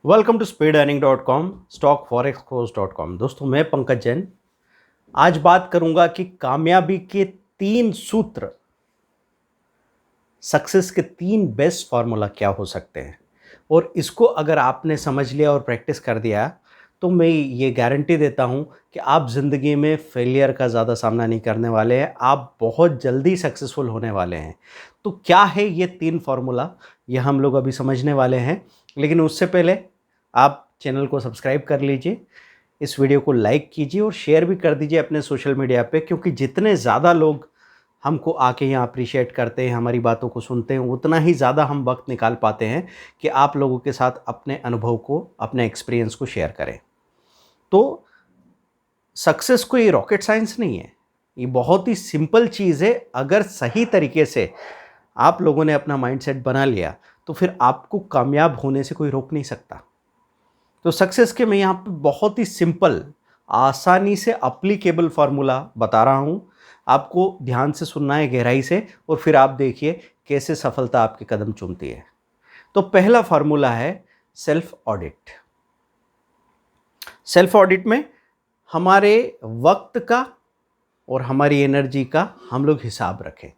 Welcome to speedearning.com, stockforexcourse.com। दोस्तों, मैं पंकज जैन आज बात करूंगा कि कामयाबी के 3 सूत्र, सक्सेस के 3 बेस्ट फार्मूला क्या हो सकते हैं। और इसको अगर आपने समझ लिया और प्रैक्टिस कर दिया तो मैं ये गारंटी देता हूं कि आप ज़िंदगी में फेलियर का ज़्यादा सामना नहीं करने वाले हैं, आप बहुत जल्दी सक्सेसफुल होने वाले हैं। तो क्या है ये 3 फार्मूला, ये हम लोग अभी समझने वाले हैं। लेकिन उससे पहले आप चैनल को सब्सक्राइब कर लीजिए, इस वीडियो को लाइक कीजिए और शेयर भी कर दीजिए अपने सोशल मीडिया पे, क्योंकि जितने ज़्यादा लोग हमको आके यहाँ अप्रिशिएट करते हैं, हमारी बातों को सुनते हैं, उतना ही ज़्यादा हम वक्त निकाल पाते हैं कि आप लोगों के साथ अपने अनुभव को, अपने एक्सपीरियंस को शेयर करें। तो सक्सेस कोई रॉकेट साइंस नहीं है, ये बहुत ही सिंपल चीज़ है। अगर सही तरीके से आप लोगों ने अपना माइंडसेट बना लिया तो फिर आपको कामयाब होने से कोई रोक नहीं सकता। तो सक्सेस के मैं यहाँ पे बहुत ही सिंपल, आसानी से अप्लीकेबल फार्मूला बता रहा हूँ। आपको ध्यान से सुनना है, गहराई से, और फिर आप देखिए कैसे सफलता आपके कदम चूमती है। तो पहला फार्मूला है सेल्फ ऑडिट। सेल्फ ऑडिट में हमारे वक्त का और हमारी एनर्जी का हम लोग हिसाब रखें।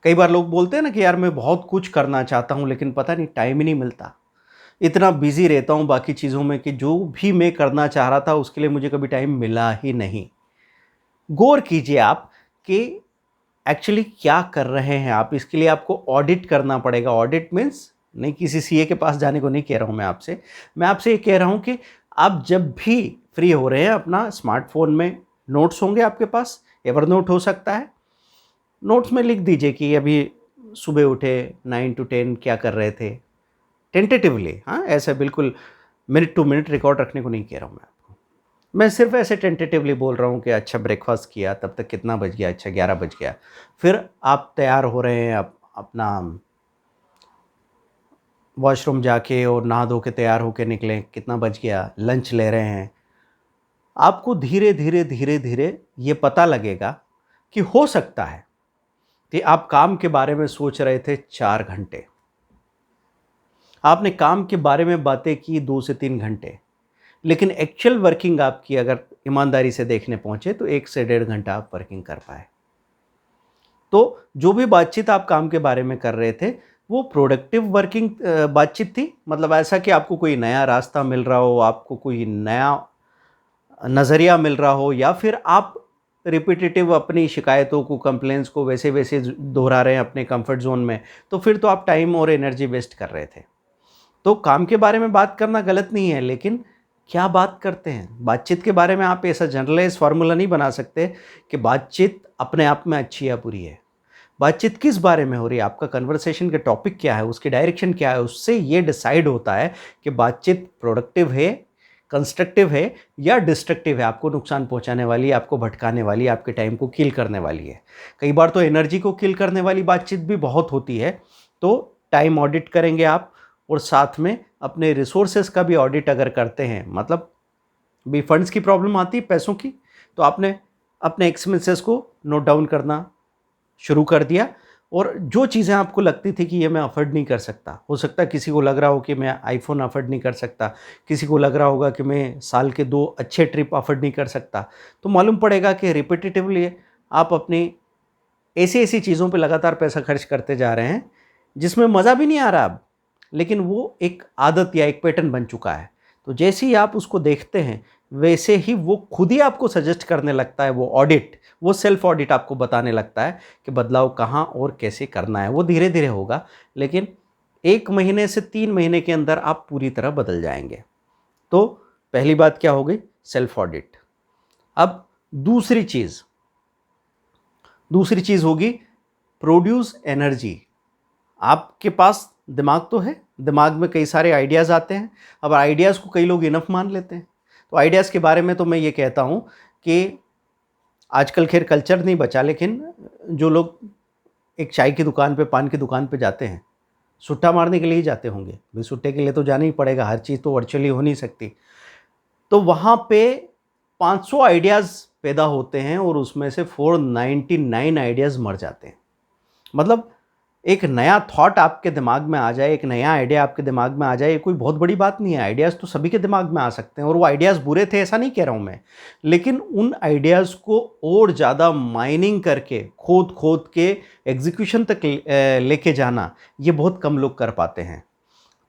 कई बार लोग बोलते हैं ना कि यार मैं बहुत कुछ करना चाहता हूँ लेकिन पता नहीं टाइम ही नहीं मिलता, इतना बिजी रहता हूँ बाकी चीज़ों में कि जो भी मैं करना चाह रहा था उसके लिए मुझे कभी टाइम मिला ही नहीं। गौर कीजिए आप कि एक्चुअली क्या कर रहे हैं आप। इसके लिए आपको ऑडिट करना पड़ेगा। ऑडिट मीन्स नहीं, किसी सीए के पास जाने को नहीं कह रहा हूँ मैं आपसे ये कह रहा हूँ कि आप जब भी फ्री हो रहे हैं, अपना स्मार्टफोन में नोट्स होंगे आपके पास, एवर नोट हो सकता है, नोट्स में लिख दीजिए कि अभी सुबह उठे 9 to 10 क्या कर रहे थे, टेंटेटिवली। हाँ, ऐसे बिल्कुल मिनट टू मिनट रिकॉर्ड रखने को नहीं कह रहा हूँ मैं आपको। मैं सिर्फ ऐसे टेंटेटिवली बोल रहा हूँ कि अच्छा ब्रेकफास्ट किया, तब तक कितना बज गया, अच्छा 11 बज गया। फिर आप तैयार हो रहे हैं, अपना वॉशरूम जाके और नहा धो के तैयार होके निकलें, कितना बज गया, लंच ले रहे हैं। आपको धीरे धीरे धीरे धीरे ये पता लगेगा कि हो सकता है कि आप काम के बारे में सोच रहे थे 4 घंटे, आपने काम के बारे में बातें की 2 से 3 घंटे, लेकिन एक्चुअल वर्किंग आपकी अगर ईमानदारी से देखने पहुंचे तो 1 से 1.5 घंटा आप वर्किंग कर पाए। तो जो भी बातचीत आप काम के बारे में कर रहे थे वो प्रोडक्टिव वर्किंग बातचीत थी। मतलब ऐसा कि आपको कोई नया रास्ता मिल रहा हो, आपको कोई नया नज़रिया मिल रहा हो, या फिर आप रिपीटेटिव अपनी शिकायतों को, कंप्लेंट्स को वैसे वैसे दोहरा रहे हैं अपने कंफर्ट जोन में, तो फिर तो आप टाइम और एनर्जी वेस्ट कर रहे थे। तो काम के बारे में बात करना गलत नहीं है, लेकिन क्या बात करते हैं, बातचीत के बारे में आप ऐसा जनरलाइज फार्मूला नहीं बना सकते कि बातचीत अपने आप में अच्छी या बुरी है। बातचीत किस बारे में हो रही है, आपका कन्वर्सेशन का टॉपिक क्या है, उसकी डायरेक्शन क्या है, उससे ये डिसाइड होता है कि बातचीत प्रोडक्टिव है, कंस्ट्रक्टिव है या डिस्ट्रक्टिव है, आपको नुकसान पहुंचाने वाली है, आपको भटकाने वाली है, आपके टाइम को किल करने वाली है। कई बार तो एनर्जी को किल करने वाली बातचीत भी बहुत होती है। तो टाइम ऑडिट करेंगे आप, और साथ में अपने रिसोर्सेज का भी ऑडिट अगर करते हैं, मतलब भी फंड्स की प्रॉब्लम आती है, पैसों की, तो आपने अपने एक्सपेंसेस को नोट डाउन करना शुरू कर दिया। और जो चीज़ें आपको लगती थी कि ये मैं अफोर्ड नहीं कर सकता, हो सकता है किसी को लग रहा हो कि मैं आईफोन अफोर्ड नहीं कर सकता, किसी को लग रहा होगा कि मैं साल के 2 अच्छे ट्रिप अफोर्ड नहीं कर सकता, तो मालूम पड़ेगा कि रिपीटेटिवली आप अपनी ऐसी ऐसी चीज़ों पे लगातार पैसा खर्च करते जा रहे हैं जिसमें मज़ा भी नहीं आ रहा अब, लेकिन वो एक आदत या एक पैटर्न बन चुका है। तो जैसे ही आप उसको देखते हैं वैसे ही वो खुद ही आपको सजेस्ट करने लगता है, वो ऑडिट, वो सेल्फ ऑडिट आपको बताने लगता है कि बदलाव कहाँ और कैसे करना है। वो धीरे धीरे होगा, लेकिन 1 महीने से 3 महीने के अंदर आप पूरी तरह बदल जाएंगे। तो पहली बात क्या हो गई, सेल्फ ऑडिट। अब दूसरी चीज़ होगी प्रोड्यूस एनर्जी। आपके पास दिमाग तो है, दिमाग में कई सारे आइडियाज़ आते हैं। अब आइडियाज़ को कई लोग इनफ मान लेते हैं। तो आइडियाज़ के बारे में तो मैं ये कहता हूँ कि आजकल खैर कल्चर नहीं बचा, लेकिन जो लोग एक चाय की दुकान पे, पान की दुकान पे जाते हैं, सुट्टा मारने के लिए ही जाते होंगे भाई, सुट्टे के लिए तो जाना ही पड़ेगा, हर चीज़ तो वर्चुअली हो नहीं सकती। तो वहाँ पे 500 आइडियाज़ पैदा होते हैं और उसमें से 499 आइडियाज़ मर जाते हैं। मतलब एक नया थॉट आपके दिमाग में आ जाए, एक नया आइडिया आपके दिमाग में आ जाए, ये कोई बहुत बड़ी बात नहीं है। आइडियाज़ तो सभी के दिमाग में आ सकते हैं और वो आइडियाज़ बुरे थे ऐसा नहीं कह रहा हूँ मैं। लेकिन उन आइडियाज़ को और ज़्यादा माइनिंग करके, खोद-खोद के एग्ज़ीक्यूशन तक लेके जाना, ये बहुत कम लोग कर पाते हैं।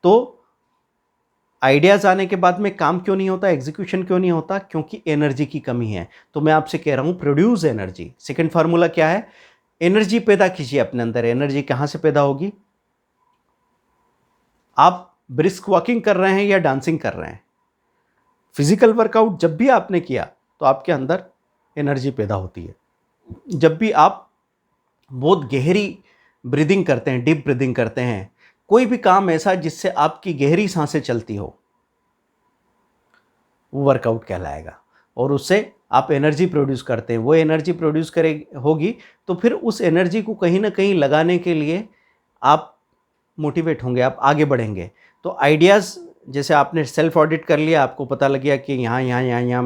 तो आइडियाज़ आने के बाद में काम क्यों नहीं होता, एग्ज़ीक्यूशन क्यों नहीं होता? क्योंकि एनर्जी की कमी है। तो मैं आपसे कह रहा हूँ प्रोड्यूस एनर्जी। सेकंड फार्मूला क्या है? एनर्जी पैदा कीजिए अपने अंदर। एनर्जी कहाँ से पैदा होगी? आप ब्रिस्क वॉकिंग कर रहे हैं या डांसिंग कर रहे हैं, फिजिकल वर्कआउट जब भी आपने किया तो आपके अंदर एनर्जी पैदा होती है। जब भी आप बहुत गहरी ब्रीदिंग करते हैं, डीप ब्रीदिंग करते हैं, कोई भी काम ऐसा जिससे आपकी गहरी सांसें चलती हो, वो वर्कआउट कहलाएगा और उससे आप एनर्जी प्रोड्यूस करते हैं। वो एनर्जी प्रोड्यूस करे होगी तो फिर उस एनर्जी को कहीं ना कहीं लगाने के लिए आप मोटिवेट होंगे, आप आगे बढ़ेंगे। तो आइडियाज़, जैसे आपने सेल्फ ऑडिट कर लिया, आपको पता लग गया कि यहाँ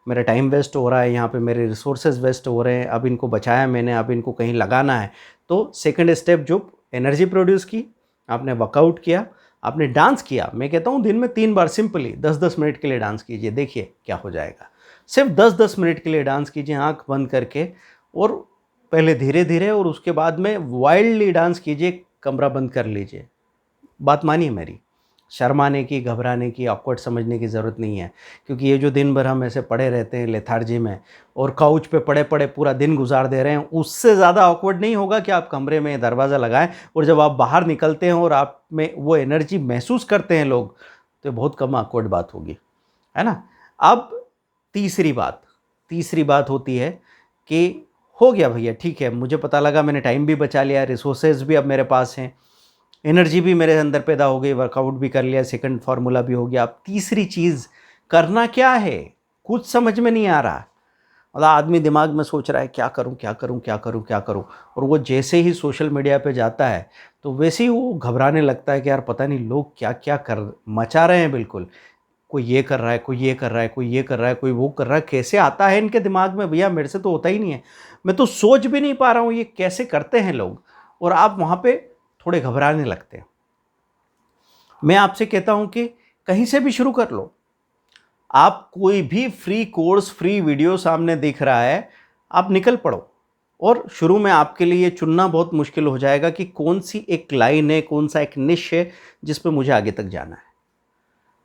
मेरा टाइम वेस्ट हो रहा है, यहाँ पे मेरे रिसोर्सेज वेस्ट हो रहे हैं, अब इनको बचाया मैंने, अब इनको कहीं लगाना है। तो सेकंड स्टेप, जो एनर्जी प्रोड्यूस की, आपने वर्कआउट किया, आपने डांस किया। मैं कहता हूँ दिन में 3 बार सिंपली 10-10 मिनट के लिए डांस कीजिए, देखिए क्या हो जाएगा। सिर्फ 10-10 मिनट के लिए डांस कीजिए आँख बंद करके, और पहले धीरे-धीरे और उसके बाद में वाइल्डली डांस कीजिए, कमरा बंद कर लीजिए। बात मानिए मेरी, शर्माने की, घबराने की, ऑकवर्ड समझने की ज़रूरत नहीं है। क्योंकि ये जो दिन भर हम ऐसे पड़े रहते हैं लेथार्जी में और काउच पे पड़े-पड़े पूरा दिन गुजार दे रहे हैं, उससे ज़्यादा ऑकवर्ड नहीं होगा कि आप कमरे में दरवाज़ा लगाएँ और जब आप बाहर निकलते हैं और आप में वो एनर्जी महसूस करते हैं लोग, तो ये बहुत कम ऑकवर्ड बात होगी, है ना? अब तीसरी बात होती है कि हो गया भैया, ठीक है, मुझे पता लगा, मैंने टाइम भी बचा लिया, रिसोर्सेज भी अब मेरे पास हैं, एनर्जी भी मेरे अंदर पैदा हो गई, वर्कआउट भी कर लिया, सेकंड फार्मूला भी हो गया। अब तीसरी चीज़ करना क्या है? कुछ समझ में नहीं आ रहा। मतलब आदमी दिमाग में सोच रहा है क्या करूं, क्या करूं, क्या करूं, क्या करूं, और वो जैसे ही सोशल मीडिया पे जाता है तो वैसे ही वो घबराने लगता है कि यार पता नहीं लोग क्या क्या कर मचा रहे हैं। बिल्कुल, कोई ये कर रहा है, कोई ये कर रहा है, कोई ये कर रहा है, कोई वो कर रहा है। कैसे आता है इनके दिमाग में भैया? मेरे से तो होता ही नहीं है। मैं तो सोच भी नहीं पा रहा हूँ ये कैसे करते हैं लोग, और आप वहाँ पे थोड़े घबराने लगते हैं। मैं आपसे कहता हूं कि कहीं से भी शुरू कर लो। आप कोई भी फ्री कोर्स, फ्री वीडियो सामने दिख रहा है, आप निकल पड़ो। और शुरू में आपके लिए चुनना बहुत मुश्किल हो जाएगा कि कौन सी एक लाइन है, कौन सा एक निश है जिस पे मुझे आगे तक जाना है।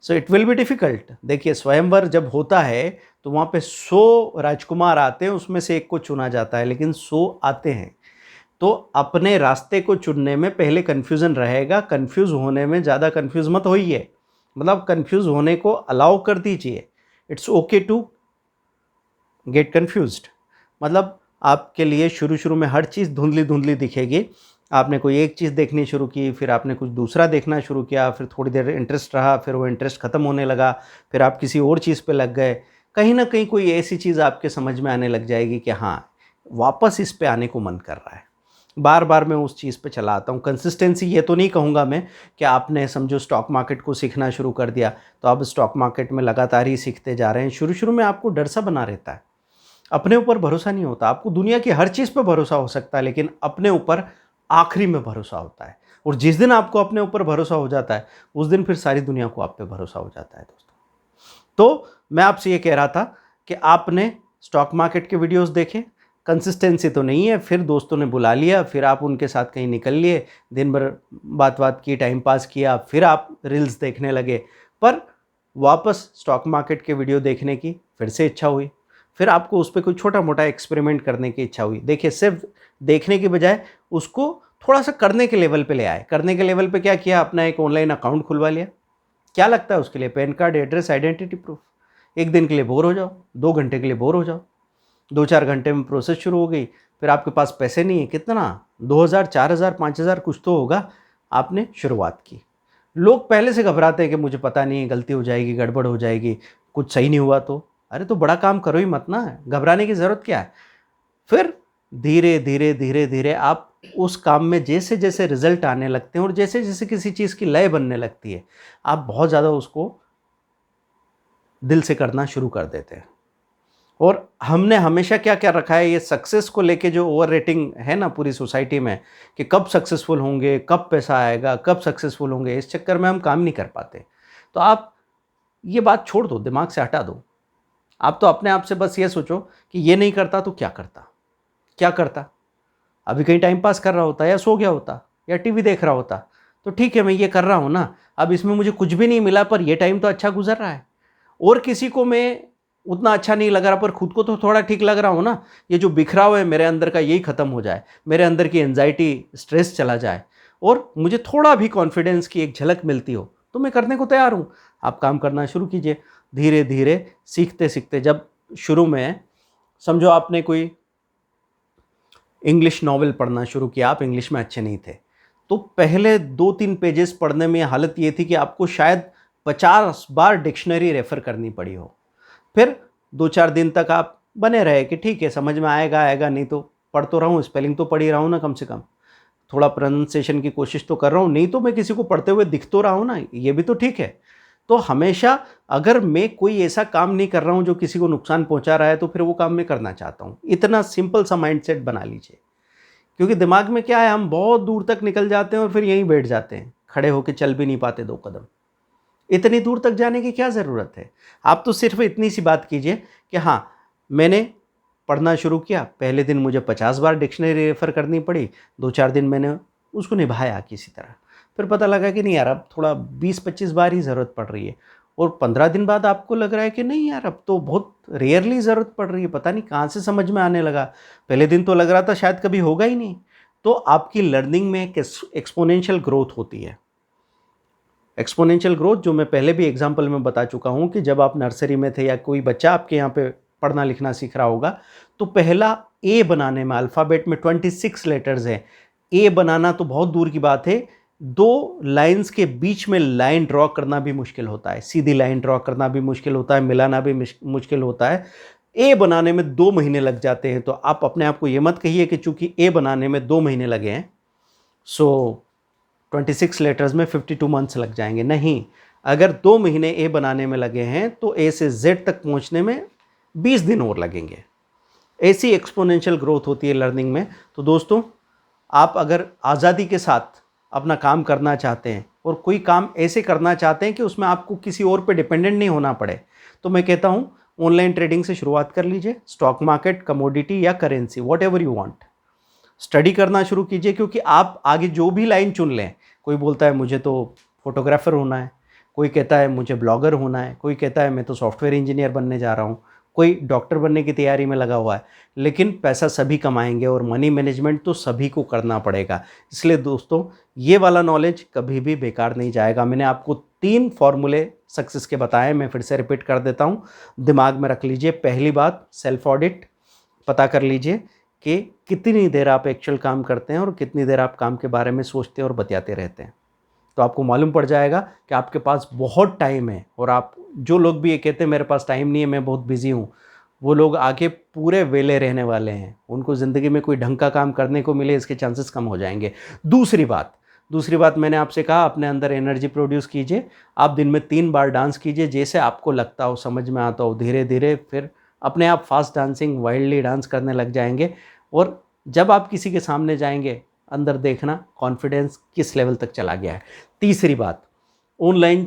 So it will be difficult. देखिए, स्वयंवर जब होता है तो वहाँ पे 100 राजकुमार आते हैं, उसमें से एक को चुना जाता है, लेकिन 100 आते हैं। तो अपने रास्ते को चुनने में पहले कन्फ्यूज़न रहेगा। कन्फ्यूज़ होने में ज़्यादा कन्फ्यूज़ मत होइए, मतलब कन्फ्यूज़ होने को अलाउ कर दीजिए। It's okay to get confused. मतलब आपके लिए शुरू-शुरू में हर चीज़ धुंधली-धुंधली दिखेगी। आपने कोई एक चीज़ देखनी शुरू की, फिर आपने कुछ दूसरा देखना शुरू किया, फिर थोड़ी देर इंटरेस्ट रहा, फिर वो इंटरेस्ट ख़त्म होने लगा, फिर आप किसी और चीज़ पे लग गए। कहीं न कहीं कोई ऐसी चीज़ आपके समझ में आने लग जाएगी कि हाँ, वापस इस पे आने को मन कर रहा है। बार-बार मैं उस चीज़ पे चला आता हूँ। कंसिस्टेंसी ये तो नहीं कहूँगा मैं कि आपने समझो स्टॉक मार्केट को सीखना शुरू कर दिया, तो आप स्टॉक मार्केट में लगातार ही सीखते जा रहे हैं। शुरू-शुरू में आपको डर सा बना रहता है। अपने ऊपर भरोसा नहीं होता। आपको दुनिया की हर चीज़ पे भरोसा हो सकता है, लेकिन अपने ऊपर आखिरी में भरोसा होता है। और जिस दिन आपको अपने ऊपर भरोसा हो जाता है, उस दिन फिर सारी दुनिया को आप पे भरोसा हो जाता है दोस्तों। तो मैं आपसे ये कह रहा था कि आपने स्टॉक मार्केट के वीडियोस देखे, कंसिस्टेंसी तो नहीं है, फिर दोस्तों ने बुला लिया, फिर आप उनके साथ कहीं निकल लिए, दिन भर बात-वात की, टाइम पास किया, फिर आप रील्स देखने लगे। पर वापस स्टॉक मार्केट के वीडियो देखने की फिर से इच्छा हुई। फिर आपको उस पे कोई छोटा-मोटा एक्सपेरिमेंट करने की इच्छा हुई। देखिए, सिर्फ देखने की बजाय उसको थोड़ा-सा करने के लेवल पे ले आए। करने के लेवल पे क्या किया? अपना एक ऑनलाइन अकाउंट खुलवा लिया। क्या लगता है उसके लिए? Pan card, address, identity proof. 1 दिन के लिए बोर हो जाओ, 2 घंटे के लिए बोर हो जाओ। 2-4 घंटे में प्रोसेस शुरू हो गई। फिर आपके पास पैसे नहीं है, कितना 2000, 4000, 5000 कुछ तो होगा। आपने शुरुआत की। लोग पहले से घबराते हैं कि मुझे पता नहीं है, गलती हो जाएगी, गड़बड़ हो जाएगी, कुछ सही नहीं हुआ तो। अरे तो बड़ा काम करो ही मत ना, घबराने की ज़रूरत क्या है? फिर धीरे-धीरे, धीरे-धीरे आप उस काम में जैसे-जैसे रिज़ल्ट आने लगते हैं और जैसे-जैसे किसी चीज़ की लय बनने लगती है, आप बहुत ज़्यादा उसको दिल से करना शुरू कर देते हैं। और हमने हमेशा क्या क्या रखा है, ये सक्सेस को लेके जो ओवर रेटिंग है ना पूरी सोसाइटी में, कि कब सक्सेसफुल होंगे, कब पैसा आएगा, कब सक्सेसफुल होंगे, इस चक्कर में हम काम नहीं कर पाते। तो आप ये बात छोड़ दो, दिमाग से हटा दो। आप तो अपने आप से बस ये सोचो कि ये नहीं करता तो क्या करता, क्या करता। अभी कहीं टाइम पास कर रहा होता, या सो गया होता, या टीवी देख रहा होता। तो ठीक है, मैं ये कर रहा हूँ ना, अब इसमें मुझे कुछ भी नहीं मिला, पर ये टाइम तो अच्छा गुजर रहा है। और किसी को मैं उतना अच्छा नहीं लग रहा, पर खुद को तो थोड़ा ठीक लग रहा हूँ ना। ये जो बिखराव है मेरे अंदर का, यही खत्म हो जाए, मेरे अंदर की एंजाइटी, स्ट्रेस चला जाए, और मुझे थोड़ा भी कॉन्फिडेंस की एक झलक मिलती हो, तो मैं करने को तैयार हूँ। आप काम करना शुरू कीजिए, धीरे धीरे, सीखते सीखते। जब शुरू में समझो आपने कोई इंग्लिश नॉवेल पढ़ना शुरू किया, आप इंग्लिश में अच्छे नहीं थे, तो पहले 2-3 पेजेस पढ़ने में हालत ये थी कि आपको शायद 50 बार डिक्शनरी रेफ़र करनी पड़ी हो। फिर 2-4 दिन तक आप बने रहे कि ठीक है, समझ में आएगा आएगा, नहीं तो पढ़ तो रहा हूँ, स्पेलिंग तो पढ़ ही रहा हूँ ना, कम से कम थोड़ा प्रोनाउंसिएशन की कोशिश तो कर रहा हूँ, नहीं तो मैं किसी को पढ़ते हुए दिख तो रहा हूँ ना, ये भी तो ठीक है। तो हमेशा अगर मैं कोई ऐसा काम नहीं कर रहा हूँ जो किसी को नुकसान पहुँचा रहा है, तो फिर वो काम मैं करना चाहता हूँ। इतना सिंपल सा माइंडसेट बना लीजिए। क्योंकि दिमाग में क्या है, हम बहुत दूर तक निकल जाते हैं और फिर यहीं बैठ जाते हैं, खड़े होकर चल भी नहीं पाते 2 कदम। इतनी दूर तक जाने की क्या ज़रूरत है? आप तो सिर्फ इतनी सी बात कीजिए कि हाँ, मैंने पढ़ना शुरू किया, पहले दिन मुझे 50 बार डिक्शनरी रेफ़र करनी पड़ी, 2-4 दिन मैंने उसको निभाया किसी तरह। फिर पता लगा कि नहीं यार, अब थोड़ा 20-25 बार ही ज़रूरत पड़ रही है, और 15 दिन बाद आपको लग रहा है कि नहीं यार, अब तो बहुत रेयरली ज़रूरत पड़ रही है, पता नहीं कहाँ से समझ में आने लगा। पहले दिन तो लग रहा था शायद कभी होगा ही नहीं। तो आपकी लर्निंग में एक एक्सपोनेंशियल ग्रोथ होती है। एक्सपोनेंशियल ग्रोथ, जो मैं पहले भी एग्जाम्पल में बता चुका हूँ, कि जब आप नर्सरी में थे या कोई बच्चा आपके यहाँ पे पढ़ना लिखना सीख रहा होगा, तो पहला ए बनाने में, अल्फ़ाबेट में 26 लेटर्स हैं, ए बनाना तो बहुत दूर की बात है, 2 लाइन्स के बीच में लाइन ड्रॉ करना भी मुश्किल होता है, सीधी लाइन ड्रॉ करना भी मुश्किल होता है, मिलाना भी मुश्किल होता है। ए बनाने में 2 महीने लग जाते हैं। तो आप अपने आप को ये मत कहिए कि चूंकि ए बनाने में 2 महीने लगे हैं, सो 26 लेटर्स में 52 मंथ्स लग जाएंगे। नहीं, अगर 2 महीने ए बनाने में लगे हैं, तो ए से जेड तक पहुंचने में 20 दिन और लगेंगे। ऐसी एक्सपोनेंशियल ग्रोथ होती है लर्निंग में। तो दोस्तों, आप अगर आज़ादी के साथ अपना काम करना चाहते हैं, और कोई काम ऐसे करना चाहते हैं कि उसमें आपको किसी और पे डिपेंडेंट नहीं होना पड़े, तो मैं कहता हूँ ऑनलाइन ट्रेडिंग से शुरुआत कर लीजिए। स्टॉक मार्केट, कमोडिटी या currency, what ever you want, study करना शुरू कीजिए। क्योंकि आप आगे जो भी लाइन चुन लें, कोई बोलता है मुझे तो फोटोग्राफर होना है, कोई कहता है मुझे ब्लॉगर होना है, कोई कहता है मैं तो सॉफ्टवेयर इंजीनियर बनने जा रहा हूँ, कोई डॉक्टर बनने की तैयारी में लगा हुआ है, लेकिन पैसा सभी कमाएंगे, और मनी मैनेजमेंट तो सभी को करना पड़ेगा। इसलिए दोस्तों, ये वाला नॉलेज कभी भी बेकार नहीं जाएगा। मैंने आपको 3 फॉर्मूले सक्सेस के बताए, मैं फिर से रिपीट कर देता हूँ, दिमाग में रख लीजिए। पहली बात, सेल्फ ऑडिट, पता कर लीजिए कि कितनी देर आप एक्चुअल काम करते हैं और कितनी देर आप काम के बारे में सोचते हैं और बतियाते रहते हैं। तो आपको मालूम पड़ जाएगा कि आपके पास बहुत टाइम है। और आप जो लोग भी ये कहते हैं मेरे पास टाइम नहीं है, मैं बहुत बिजी हूँ, वो लोग आगे पूरे वेले रहने वाले हैं। उनको ज़िंदगी में कोई ढंग का काम करने को मिले, इसके चांसेस कम हो जाएंगे। दूसरी बात मैंने आपसे कहा, अपने अंदर एनर्जी प्रोड्यूस कीजिए। आप दिन में 3 बार डांस कीजिए, जैसे आपको लगता हो, समझ में आता हो। धीरे धीरे फिर अपने आप फास्ट डांसिंग, वाइल्डली डांस करने लग जाएंगे। और जब आप किसी के सामने जाएंगे, अंदर देखना कॉन्फिडेंस किस लेवल तक चला गया है। तीसरी बात, ऑनलाइन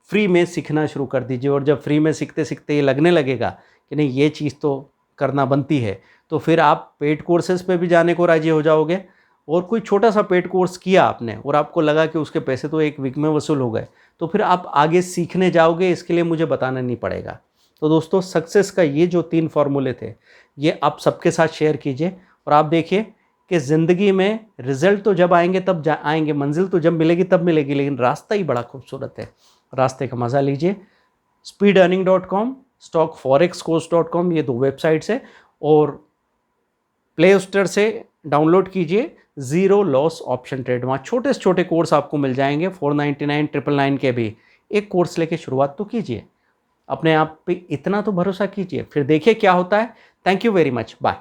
फ्री में सीखना शुरू कर दीजिए। और जब फ्री में सीखते सीखते ये लगने लगेगा कि नहीं, ये चीज़ तो करना बनती है, तो फिर आप पेड कोर्सेज पे भी जाने को राजी हो जाओगे। और कोई छोटा सा पेड कोर्स किया आपने और आपको लगा कि उसके पैसे तो 1 वीक में वसूल हो गए, तो फिर आप आगे सीखने जाओगे, इसके लिए मुझे बताना नहीं पड़ेगा। तो दोस्तों, सक्सेस का ये जो 3 फॉर्मूले थे, ये आप सबके साथ शेयर कीजिए। और आप देखिए कि ज़िंदगी में रिजल्ट तो जब आएंगे तब आएंगे, मंजिल तो जब मिलेगी तब मिलेगी, लेकिन रास्ता ही बड़ा खूबसूरत है। रास्ते का मज़ा लीजिए। speedearning.com, stockforexcourse.com, ये 2 वेबसाइट्स है। और प्ले स्टोर से डाउनलोड कीजिए ज़ीरो लॉस ऑप्शन ट्रेड। वहाँ छोटे से छोटे कोर्स आपको मिल जाएंगे, 499, 999 के भी। एक कोर्स लेके शुरुआत तो कीजिए, अपने आप पे इतना तो भरोसा कीजिए, फिर देखिए क्या होता है। Thank you very much, bye.